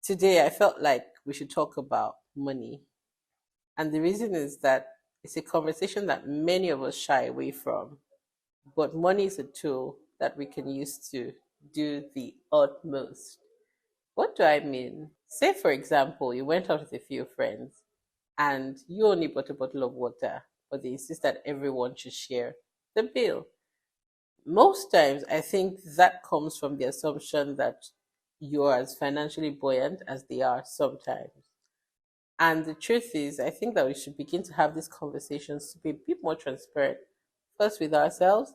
Today, I felt like we should talk about money. And the reason is that it's a conversation that many of us shy away from. But money is a tool that we can use to do the utmost. What do I mean? Say, for example, you went out with a few friends and you only bought a bottle of water, but they insist that everyone should share the bill. Most times, I think that comes from the assumption that you are as financially buoyant as they are sometimes. And the truth is, I think that we should begin to have these conversations to be a bit more transparent, first with ourselves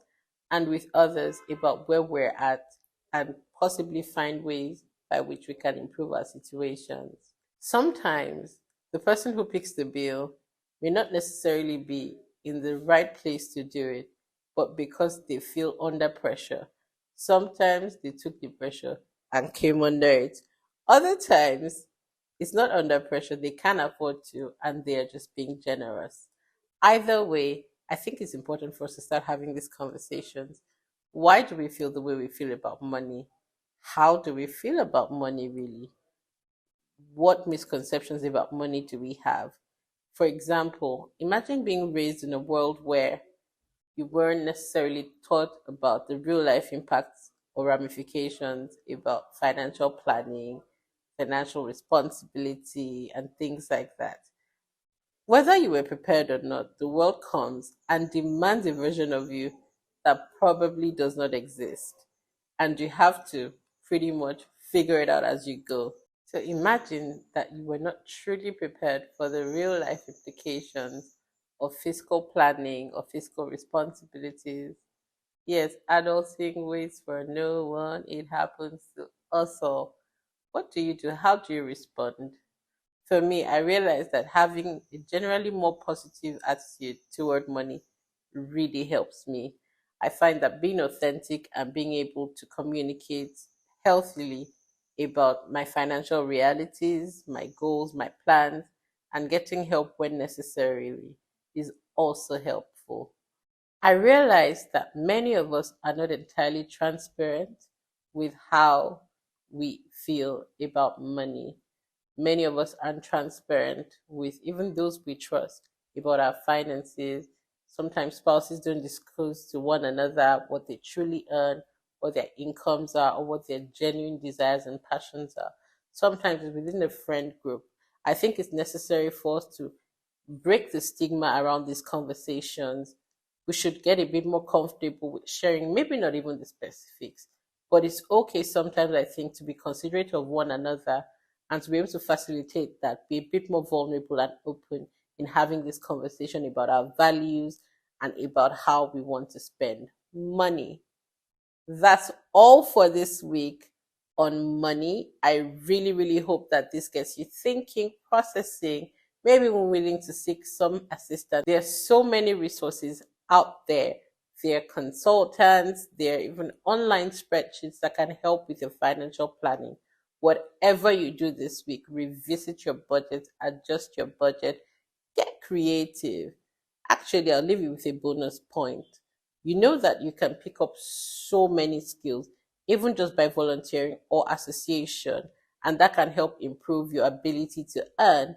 and with others about where we're at and possibly find ways by which we can improve our situations. Sometimes the person who picks the bill may not necessarily be in the right place to do it, but because they feel under pressure. Sometimes they took the pressure and came under it. Other times, it's not under pressure, they can afford to, and they are just being generous. Either way, I think it's important for us to start having these conversations. Why do we feel the way we feel about money? How do we feel about money, really? What misconceptions about money do we have? For example, imagine being raised in a world where you weren't necessarily taught about the real life impacts or ramifications about financial planning, financial responsibility, and things like that. Whether you were prepared or not, the world comes and demands a version of you that probably does not exist. And you have to pretty much figure it out as you go. So imagine that you were not truly prepared for the real life implications of fiscal planning or fiscal responsibilities. Yes, adulting waits for no one. It happens to us all. What do you do? How do you respond? For me, I realized that having a generally more positive attitude toward money really helps me. I find that being authentic and being able to communicate healthily about my financial realities, my goals, my plans, and getting help when necessary is also helpful. I realize that many of us are not entirely transparent with how we feel about money. Many of us aren't transparent with even those we trust about our finances. Sometimes spouses don't disclose to one another what they truly earn, what their incomes are, or what their genuine desires and passions are. Sometimes it's within a friend group. I think it's necessary for us to break the stigma around these conversations. We should get a bit more comfortable with sharing, maybe not even the specifics, but it's okay sometimes, I think, to be considerate of one another and to be able to facilitate that, be a bit more vulnerable and open in having this conversation about our values and about how we want to spend money. That's all for this week on money. I really, really hope that this gets you thinking, processing, maybe even willing to seek some assistance. There are so many resources out there. There are consultants, there are even online spreadsheets that can help with your financial planning. Whatever you do this week, revisit your budget, adjust your budget, get creative. Actually, I'll leave you with a bonus point. You know that you can pick up so many skills, even just by volunteering or association, and that can help improve your ability to earn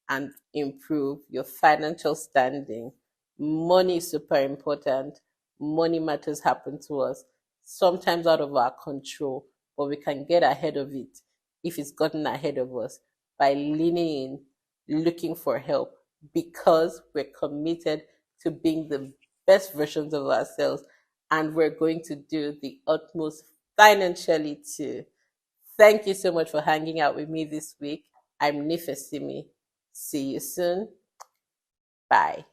and improve your financial standing. Money is super important. Money matters happen to us, sometimes out of our control, but we can get ahead of it if it's gotten ahead of us by leaning in, looking for help, because we're committed to being the best versions of ourselves and we're going to do the utmost financially too. Thank you so much for hanging out with me this week. I'm Nifesimi. See you soon. Bye.